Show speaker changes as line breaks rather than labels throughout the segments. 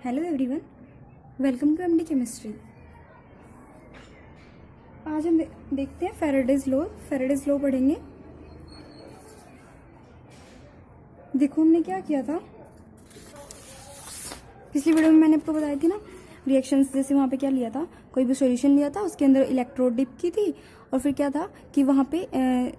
Hello everyone, welcome to MD chemistry. आज हम देखते हैं फैराडेज लॉ पढ़ेंगे। देखो हमने क्या किया था पिछली वीडियो में, मैंने आपको बताई थी ना रिएक्शंस। जैसे वहाँ पे क्या लिया था, कोई भी सॉल्यूशन लिया था, उसके अंदर इलेक्ट्रोड डिप की थी और फिर क्या था कि वहाँ पे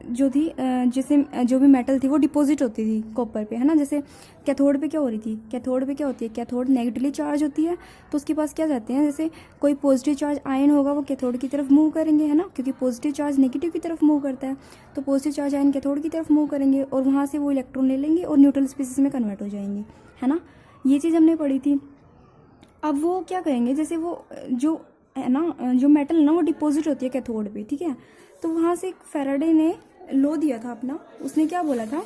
जो थी जैसे जो भी मेटल थी वो डिपॉजिट होती थी कॉपर पे, है ना। जैसे कैथोड पे क्या हो रही थी, कैथोड पे क्या होती है, कैथोड नेगेटिवली चार्ज होती है, तो उसके पास क्या जाते हैं, जैसे कोई पॉजिटिव चार्ज आयन होगा वो कैथोड की तरफ मूव करेंगे, है ना, क्योंकि पॉजिटिव चार्ज नेगेटिव की तरफ मूव करता है। तो पॉजिटिव चार्ज आयन कैथोड की तरफ मूव करेंगे और वहाँ से वो इलेक्ट्रॉन ले लेंगे और न्यूट्रल स्पीसीज में कन्वर्ट हो जाएंगे, है ना। ये चीज़ हमने पढ़ी थी। अब वो क्या करेंगे, जैसे वो जो है ना, जो मेटल ना वो डिपॉजिट होती है कैथोड पे, ठीक है। तो वहाँ से फैराडे ने लॉ दिया था अपना। उसने क्या बोला था,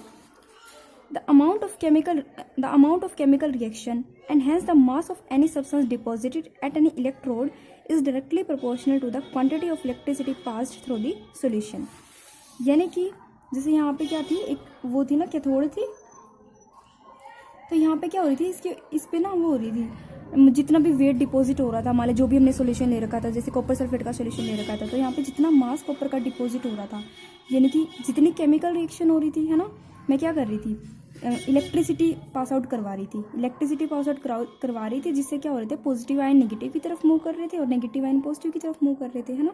the amount of chemical reaction and hence the mass of any substance deposited at any electrode is directly proportional to the quantity of electricity passed through the solution. यानी कि जैसे यहाँ पे क्या थी, एक वो थी ना कैथोड थी, तो यहाँ पे क्या हो रही थी, इस पे ना वो हो रही थी, जितना भी वेट डिपॉजिट हो रहा था, मान लो जो भी हमने सॉल्यूशन ले रखा था, जैसे कॉपर सल्फेट का सॉल्यूशन ले रखा था, तो यहाँ पे जितना मास कॉपर का डिपॉजिट हो रहा था, यानी कि जितनी केमिकल रिएक्शन हो रही थी, है ना, मैं क्या कर रही थी, इलेक्ट्रिसिटी पास आउट करवा रही थी, जिससे क्या हो रहे थे, पॉजिटिव आयन नेगेटिव की तरफ मूव कर रहे थे और नेगेटिव आयन पॉजिटिव की तरफ मूव कर रहे थे, है ना।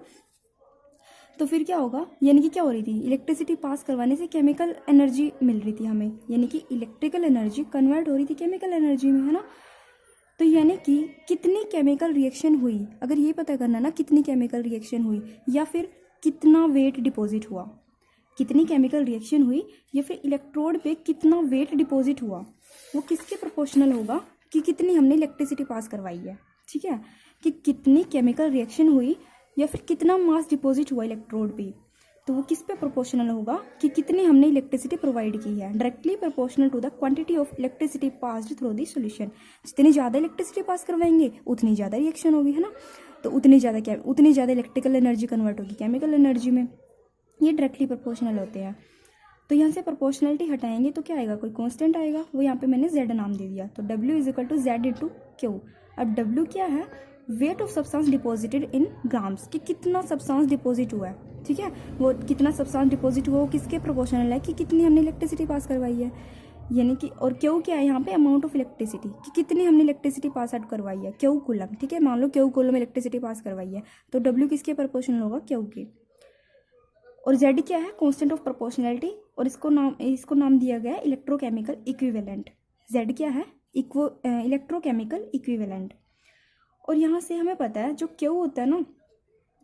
तो फिर क्या होगा, यानी कि क्या हो रही थी, इलेक्ट्रिसिटी पास करवाने से केमिकल एनर्जी मिल रही थी हमें, यानी कि इलेक्ट्रिकल एनर्जी कन्वर्ट हो रही थी केमिकल एनर्जी में, है ना। तो यानी कि कितनी केमिकल रिएक्शन हुई, अगर ये पता करना ना कितनी केमिकल रिएक्शन हुई या फिर कितना वेट डिपॉजिट हुआ, कितनी केमिकल रिएक्शन हुई या फिर इलेक्ट्रोड पे कितना वेट डिपॉजिट हुआ, वो किसके प्रोपोर्शनल होगा कि कितनी हमने इलेक्ट्रिसिटी पास करवाई है, ठीक है। कि कितनी केमिकल रिएक्शन हुई या फिर कितना मास डिपॉजिट हुआ इलेक्ट्रोड पे, तो वो किस पे प्रोपोर्शनल होगा कि कितनी हमने इलेक्ट्रिसिटी प्रोवाइड की है, directly proportional to the quantity of electricity passed through the solution. जितनी ज़्यादा इलेक्ट्रिसिटी पास करवाएंगे उतनी ज़्यादा रिएक्शन होगी, है ना। तो उतनी ज़्यादा इलेक्ट्रिकल एनर्जी कन्वर्ट होगी केमिकल एनर्जी में। ये डायरेक्टली प्रोपोर्शनल होते हैं। तो यहाँ से प्रोपोर्शनलिटी हटाएंगे तो क्या आएगा, कोई कांस्टेंट आएगा, वो यहाँ पे मैंने z नाम दे दिया। तो W is equal to Z into Q. अब W क्या है, weight of substance deposited in grams, कि कितना सब्सटेंस डिपॉजिट हुआ है, ठीक है। वो कितना सब्सटेंस डिपॉजिट हुआ वो किसके प्रोपोर्शनल है, कि कितनी हमने इलेक्ट्रिसिटी पास करवाई है, यानी कि। और क्यू क्या है यहाँ पे, अमाउंट ऑफ इलेक्ट्रिसिटी, कि कितनी हमने इलेक्ट्रिसिटी पास आउट करवाई है, क्यू कूलम, ठीक है। मान लो क्यू कूलम इलेक्ट्रिसिटी पास करवाई है, तो W किसके प्रोपोर्शनल होगा, क्यू के। और Z क्या है, कांस्टेंट ऑफ प्रोपोर्शनैलिटी, और इसको नाम दिया गया है इलेक्ट्रोकेमिकल इक्विवेलेंट। Z क्या है, इलेक्ट्रोकेमिकल इक्विवेलेंट। और यहाँ से हमें पता है जो Q होता है ना,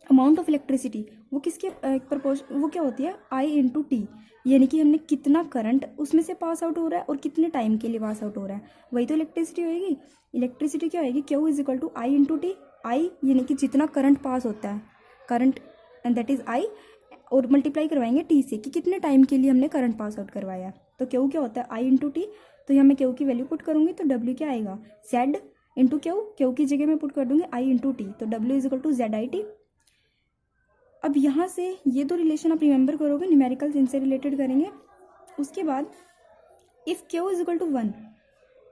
अमाउंट ऑफ इलेक्ट्रिसिटी, वो किसके वो क्या होती है, I इंटू टी, यानी कि हमने कितना करंट उसमें से पास आउट हो रहा है और कितने टाइम के लिए पास आउट हो रहा है, वही तो इलेक्ट्रिसिटी होगी। इलेक्ट्रिसिटी क्या होगी, Q is equal to I into T. I यानी कि जितना करंट पास होता है, करंट दैट इज आई, और मल्टीप्लाई करवाएंगे टी से कि कितने टाइम के लिए हमने करंट पास आउट करवाया। तो क्यू क्या होता है, आई इंटू टी। तो यहाँ मैं क्यू की वैल्यू पुट करूंगी तो डब्ल्यू क्या आएगा, जेड इंटू क्यू की जगह मैं पुट कर दूंगी आई इंटू टी, तो W is equal to Z I T. अब यहाँ से ये दो रिलेशन आप रिमेंबर करोगे, न्यूमेरिकल्स इनसे रिलेटेड करेंगे। उसके बाद if Q is equal to 1,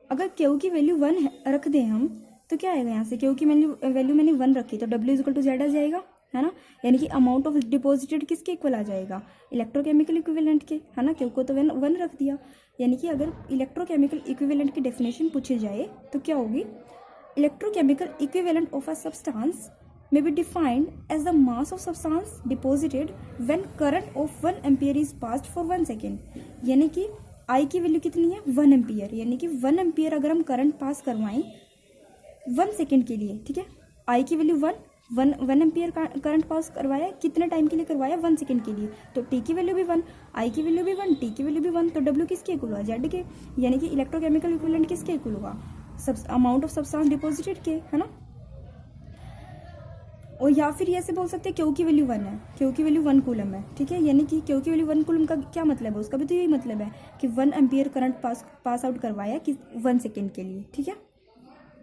अगर क्यू की वैल्यू 1 रख दें हम, तो क्या आएगा, यहाँ से क्यू की वैल्यू मैंने 1 रखी तो W is equal to Z आ जाएगा, है ना। यानी कि अमाउंट ऑफ डिपॉजिटेड किसके इक्वल आ जाएगा, इलेक्ट्रोकेमिकल इक्विवेलेंट के, है ना। क्यू को तो 1 रख दिया। यानी कि अगर इलेक्ट्रोकेमिकल इक्विवेलेंट की डेफिनेशन पूछी जाए तो क्या होगी, electrochemical equivalent of a substance may be defined as the mass of substance deposited when current of 1 ampere is passed for 1 second। यानी कि I की वैल्यू कितनी है, 1 एम्पियर, यानी कि 1 एम्पियर अगर हम करंट पास करवाएं 1 सेकेंड के लिए, ठीक है। I की वैल्यू 1 एम्पियर करंट पास करवाया, कितने टाइम के लिए करवाया, 1 सेकेंड के लिए। तो T की वैल्यू भी 1, I की वैल्यू भी 1, T की वैल्यू भी 1, तो W किसके इक्वल हुआ, Z के। यानी कि इलेक्ट्रोकेमिकल इक्विवेलेंट किसके इक्वल हुआ, अमाउंट ऑफ सब्सटेंस डिपॉजिटेड के, है ना। और या फिर ऐसे बोल सकते हैं क्यू की वैल्यू 1 है, क्यू की वैल्यू 1 कूलम है, ठीक है। यानी कि क्यू की वैल्यू 1 कूलम का क्या मतलब है, उसका भी तो यही मतलब है कि 1 एम्पियर करंट पास आउट करवाया कि 1 सेकेंड के लिए, ठीक है।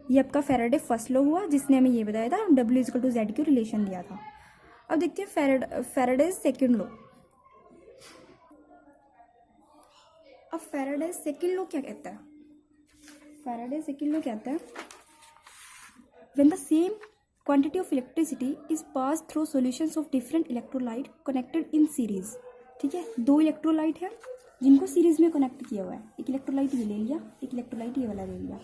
ये आपका फैराडे फर्स्ट लॉ हुआ, जिसने हमें ये बताया था W इक्वल टू जेड की रिलेशन दिया था। अब देखते हैं फैराडे सेकेंड लॉ। अब फैराडे सेकेंड लॉ क्या कहता है, फैराडे सेकेंड लॉ कहता है when the same quantity of electricity is pass through solutions of different electrolyte connected in series. ठीक है, दो इलेक्ट्रोलाइट है जिनको सीरीज में कनेक्ट किया हुआ है, एक इलेक्ट्रोलाइट ये ले लिया, एक इलेक्ट्रोलाइट ये वाला ले लिया।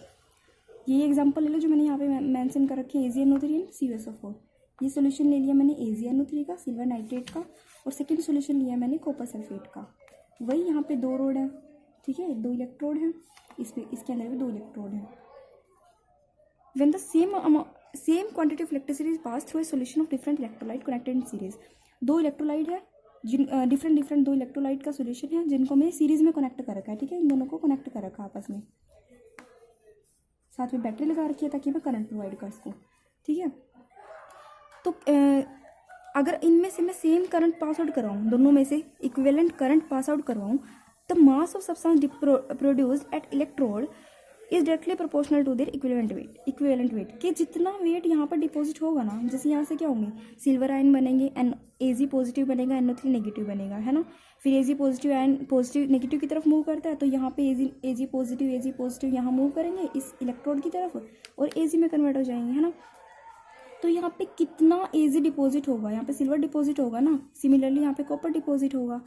ये एग्जांपल ले लो जो मैंने यहाँ पे मेंशन कर रखी है, AgNO3 एंड CuSO4। ये सोल्यूशन ले लिया मैंने AgNO3 का, सिल्वर नाइट्रेट का, और सेकेंड सोल्यूशन लिया मैंने कॉपर सल्फेट का। वही यहाँ पे दो रोड है, ठीक है, दो इलेक्ट्रोड है, इसके अंदर भी दो इलेक्ट्रोड है। When the same quantity of electricity is pass through a solution of different electrolyte connected in series. दो इलेक्ट्रोलाइट है जिन डिफरेंट दो इलेक्ट्रोलाइट का सोल्यूशन है जिनको मैं सीरीज में कनेक्ट कर रखा है। ठीक है, इन दोनों को कनेक्ट कर रखा आपस में, साथ में बैटरी लगा रखी है ताकि मैं करंट प्रोवाइड कर सकूँ। ठीक है, तो अगर इनमें से मैं सेम करंट पास आउट करवाऊँ, दोनों में से इक्विवेलेंट करंट पास आउट करवाऊँ, the mass of substance produced at electrode is directly proportional to their equivalent weight. कि जितना वेट यहाँ पर डिपॉजिट होगा ना, जैसे यहाँ से क्या होंगे, सिल्वर आयन बनेंगे, Ag पॉजिटिव बनेगा, NO3 नेगेटिव बनेगा, है ना। फिर Ag positive ion positive negative की तरफ मूव करता है, तो यहाँ पे Ag पॉजिटिव यहाँ मूव करेंगे इस इलेक्ट्रोड की तरफ और Ag में कन्वर्ट हो जाएंगे, है ना। तो यहाँ पे कितना Ag डिपॉजिट होगा, यहाँ पे सिल्वर डिपॉजिट होगा ना, सिमिलरली यहाँ पे कॉपर डिपॉजिट होगा,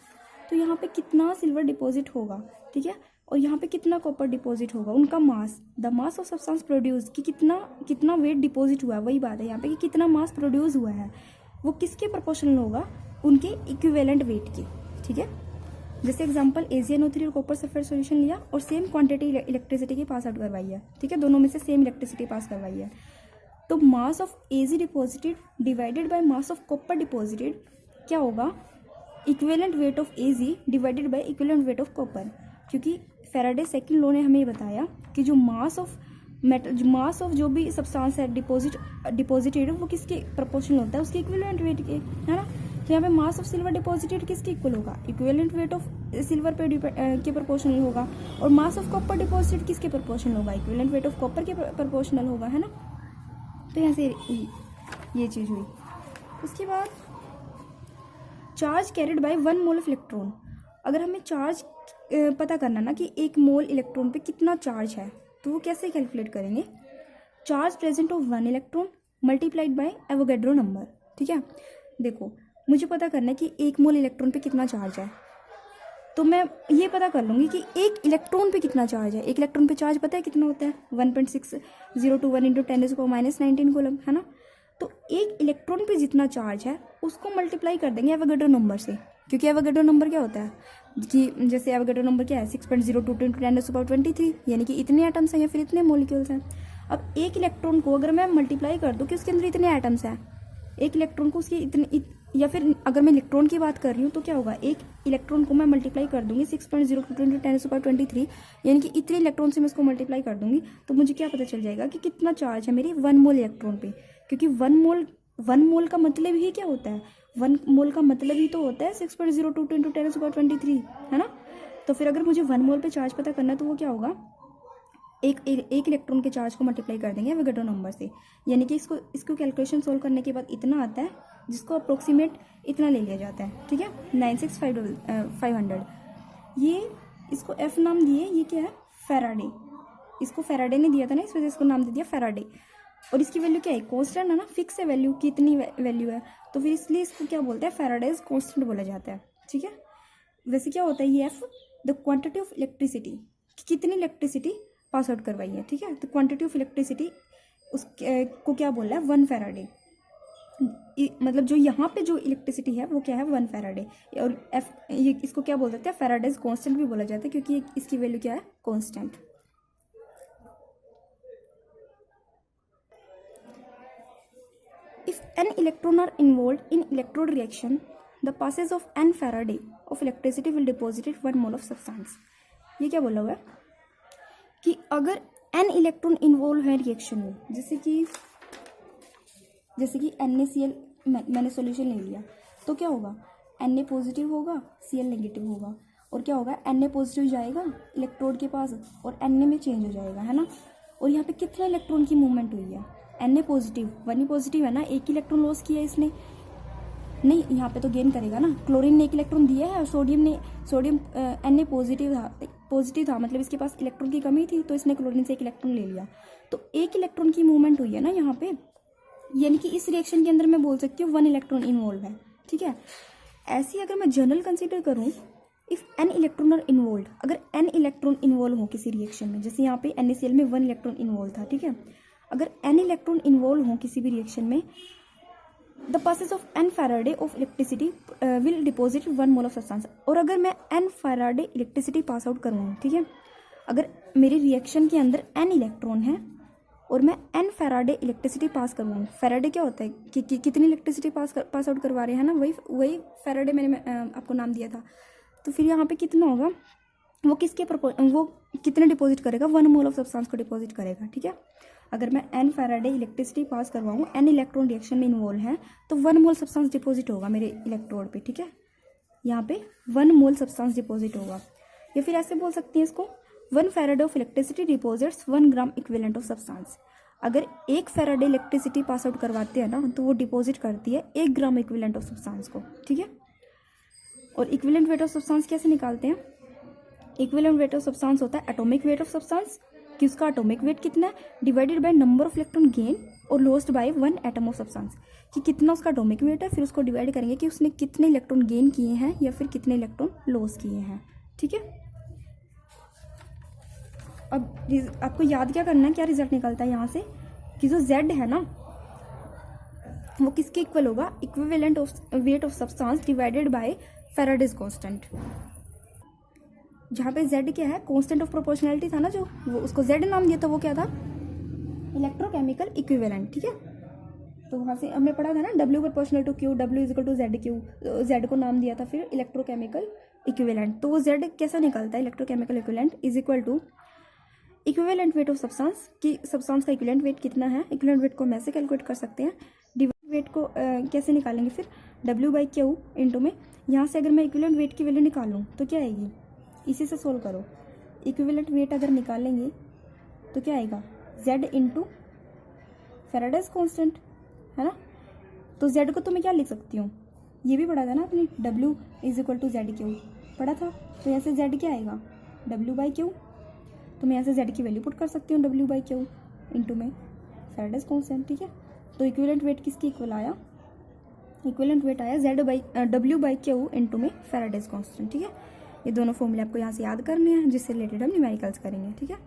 तो यहाँ पे कितना सिल्वर डिपॉजिट होगा, ठीक है, और यहाँ पे कितना कॉपर डिपॉजिट होगा, उनका mass, the mass of substance produce, कि कितना वेट डिपॉजिट हुआ है, वही बात है यहाँ पे कि कितना मास प्रोड्यूस हुआ है, वो किसके प्रोपोर्शनल होगा, उनके इक्विवेलेंट वेट के। ठीक है, जैसे एग्जांपल AgNO3 और कॉपर सल्फेट सॉल्यूशन लिया और सेम क्वांटिटी इलेक्ट्रिसिटी की पास आउट करवाई है। ठीक है, दोनों में से सेम इलेक्ट्रिसिटी पास करवाई है, तो mass of Ag deposited divided by mass of copper deposited क्या होगा, equivalent weight of Ag divided by equivalent weight of copper. क्योंकि फैराडे सेकंड लॉ ने हमें बताया कि जो मास ऑफ जो भी सब्सटेंस है डिपॉजिटेड वो किसके प्रोपोर्शनल होता है, उसके इक्विवेलेंट वेट के, है ना। तो यहाँ पे मास ऑफ सिल्वर डिपॉजिटेड किसके इक्वल होगा, इक्विवेलेंट वेट ऑफ सिल्वर पे के प्रोपोर्शनल होगा, और मास ऑफ कॉपर डिपॉजिटेड किसके प्रोपोर्शनल होगा, इक्विवेलेंट वेट ऑफ कॉपर के प्रोपोर्शनल होगा, है ना। तो यहाँ से ये चीज़ हुई। उसके बाद charge carried by 1 mole of electron. अगर हमें चार्ज पता करना ना कि 1 मोल इलेक्ट्रॉन पे कितना चार्ज है, तो वो कैसे कैलकुलेट करेंगे, charge present of 1 electron multiplied by Avogadro number. ठीक है, देखो मुझे पता करना है कि 1 मोल इलेक्ट्रॉन पे कितना चार्ज है, तो मैं ये पता कर लूँगी कि 1 इलेक्ट्रॉन पे कितना चार्ज है। 1 इलेक्ट्रॉन पे चार्ज पता है कितना होता है, 1.6021 इंटू 10⁻⁻⁹ कूलम, है ना। तो 1 इलेक्ट्रॉन पे जितना चार्ज है उसको मल्टीप्लाई कर देंगे एवोगैड्रो नंबर से, क्योंकि एवोगैड्रो नंबर क्या होता है कि जैसे एवोगैड्रो नंबर क्या है 6.022 इंटू 10⁻23, यानी कि इतने एटम्स हैं या फिर इतने मोलिक्यूल्स हैं। अब 1 इलेक्ट्रॉन को अगर मैं मल्टीप्लाई कर दूँ कि उसके अंदर इतने एटम्स हैं, 1 इलेक्ट्रॉन को उसकी इतने, या फिर अगर मैं इलेक्ट्रॉन की बात कर रही हूँ तो क्या होगा, 1 इलेक्ट्रॉन को मैं मल्टीप्लाई कर दूंगी 6.022 इंटू 10⁻23, यानी कि इतने इलेक्ट्रॉन से मैं इसको मल्टीप्लाई कर दूंगी, तो मुझे क्या पता चल जाएगा कि कितना चार्ज है मेरी 1 मोल इलेक्ट्रॉन पे। क्योंकि 1 मोल का मतलब ही क्या होता है, 1 मोल का मतलब ही तो होता है 6.022 इंटू 10⁻23, है ना। तो फिर अगर मुझे 1 मोल पे चार्ज पता करना है तो वो क्या होगा, एक इलेक्ट्रॉन के चार्ज को मल्टीप्लाई कर देंगे एवोगैड्रो नंबर से, यानी कि इसको कैलकुलेशन सोल्व करने के बाद इतना आता है, जिसको अप्रोक्सीमेट इतना ले लिया जाता है। ठीक है, 96500। ये इसको F नाम दिए, ये क्या है, फैराडे, इसको फैराडे ने दिया था ना, इस वजह से इसको नाम दे दिया फैराडे। और इसकी वैल्यू क्या है, कांस्टेंट है ना, फिक्स है वैल्यू, कितनी वैल्यू है, तो फिर इसलिए इसको क्या बोलते हैं, फैराडेज कांस्टेंट बोला जाता है। ठीक है, वैसे क्या होता है ये F, the quantity of electricity, कितनी इलेक्ट्रिसिटी पास आउट करवाई है। ठीक है, तो क्वांटिटी ऑफ इलेक्ट्रिसिटी उसको क्या बोल रहा है, 1 फैराडे, मतलब जो यहाँ पे जो इलेक्ट्रिसिटी है वो क्या है, 1 फैराडे। और F ये इसको क्या बोल सकते हैं, फैराडेज कांस्टेंट भी बोला जाता है, क्योंकि इसकी वैल्यू क्या है, constant. If n electron are involved in electrode reaction, the passage of n Faraday of electricity will deposit 1 mole of substance। ये क्या बोला हुआ है कि अगर n इलेक्ट्रॉन इन्वॉल्व है रिएक्शन में, जैसे कि NaCl मैंने सॉल्यूशन ले लिया, तो क्या होगा, Na पॉजिटिव होगा, Cl नेगेटिव होगा, और क्या होगा, Na पॉजिटिव जाएगा इलेक्ट्रोड के पास और Na में चेंज हो जाएगा, है ना। और यहाँ पे कितने इलेक्ट्रॉन की मूवमेंट हुई है, Na पॉजिटिव, 1 ही पॉजिटिव है ना, 1 इलेक्ट्रॉन लॉस किया इसने, नहीं यहाँ पे तो गेन करेगा ना। क्लोरीन ने 1 इलेक्ट्रॉन दिया है और सोडियम Na पॉजिटिव था, पॉजिटिव था, मतलब इसके पास इलेक्ट्रॉन की कमी थी, तो इसने क्लोरीन से एक इलेक्ट्रॉन ले लिया, तो एक इलेक्ट्रॉन की मूवमेंट हुई है ना यहाँ पे, यानी कि इस रिएक्शन के अंदर मैं बोल सकती हूँ 1 इलेक्ट्रॉन इन्वॉल्व है, ठीक है। ऐसे ही अगर मैं जनरल कंसीडर करूँ, if n electron are involve, अगर n इलेक्ट्रॉन इन्वॉल्व हो किसी रिएक्शन में, जैसे यहाँ पे NaCl में 1 इलेक्ट्रॉन इन्वॉल्व था, ठीक है, अगर n इलेक्ट्रॉन इन्वॉल्व हो किसी भी रिएक्शन में, the passage of n faraday of electricity will deposit 1 mole of substance. और अगर मैं n Faraday electricity pass out करूँ, ठीक है, अगर मेरी रिएक्शन के अंदर n इलेक्ट्रॉन है और मैं n फैराडे इलेक्ट्रिसिटी पास करूँ, फैराडे क्या होता है कि कितनी इलेक्ट्रिसिटी पास आउट करवा रहे हैं ना, वही फैराडे मैंने आपको नाम दिया था। तो फिर यहाँ पे कितना होगा, वो कितने डिपॉजिट करेगा, 1 मोल ऑफ सब्सटेंस को डिपॉजिट करेगा, ठीक है। अगर मैं n फैराडे इलेक्ट्रिसिटी पास करवाऊँ, n इलेक्ट्रॉन रिएक्शन में इन्वॉल्व है, तो 1 मोल सब्सटेंस डिपॉजिट होगा मेरे इलेक्ट्रोड पे, ठीक है, यहाँ पे 1 मोल सब्सटेंस डिपॉजिट होगा। या फिर ऐसे बोल सकते हैं इसको, 1 Faraday of electricity deposits 1 gram equivalent of substance. अगर 1 फैराडे इलेक्ट्रिसिटी पास आउट करवाते हैं ना, तो वो डिपॉजिट करती है 1 ग्राम इक्विवेलेंट ऑफ सब्सटेंस को, ठीक है। और इक्विवेलेंट वेट ऑफ सब्सटेंस कैसे निकालते हैं, इक्विवेलेंट वेट ऑफ सब्सटेंस होता है एटॉमिक वेट ऑफ सब्सटेंस, कि उसका एटॉमिक वेट कितना है, divided by number of electron gain और lost by 1 atom of substance, कि कितना उसका एटॉमिक वेट है, फिर उसको डिवाइड करेंगे कि उसने कितने इलेक्ट्रॉन गेन किए हैं या फिर कितने इलेक्ट्रॉन लॉस किए हैं, ठीक है। अब आपको याद क्या करना है, क्या रिजल्ट निकलता है यहाँ से, कि जो Z है ना, वो किसके इक्वल होगा, equivalent of weight of substance divided by Faraday's constant. जहाँ पे Z क्या है, कांस्टेंट ऑफ प्रोपोर्शनैलिटी था ना, जो वो उसको Z नाम दिया था, वो क्या था, इलेक्ट्रोकेमिकल इक्विवेलेंट, ठीक है। तो वहाँ से हमने पढ़ा था ना, W proportional to Q, W is equal to ZQ, Z को नाम दिया था फिर इलेक्ट्रोकेमिकल इक्विवेलेंट। तो वो Z कैसा निकलता है, electrochemical equivalent is equal to equivalent weight of substance, कि सब्सटेंस का इक्विवेलेंट वेट कितना है, इक्विवेलेंट वेट को हम ऐसे कैलकुलेट कर सकते हैं, डिवाइड वेट को कैसे निकालेंगे, फिर W/Q इंटू में, यहाँ से अगर मैं इक्विवेलेंट वेट की वैल्यू निकालूँ तो क्या आएगी, इसी से सोल्व करो, इक्विवेलेंट वेट अगर निकालेंगे तो क्या आएगा, Z इंटू फैराडेज कांस्टेंट, है ना। तो Z को तो मैं क्या लिख सकती हूँ, ये भी पढ़ा था ना आपने, W is equal to ZQ पढ़ा था, तो यहाँ से Z क्या आएगा, W/Q, तो मैं यहाँ से Z की वैल्यू पुट कर सकती हूँ, W/Q इंटू में फैराडेज कांस्टेंट, ठीक है। तो इक्विवेलेंट वेट किसकी इक्वल आया, इक्विवेलेंट वेट आया W/Q इंटू में फैराडेज कांस्टेंट, ठीक है। ये दोनों फॉर्मूले आपको यहाँ से याद करने हैं, जिससे रिलेटेड हम न्यूमेरिकल्स करेंगे, ठीक है।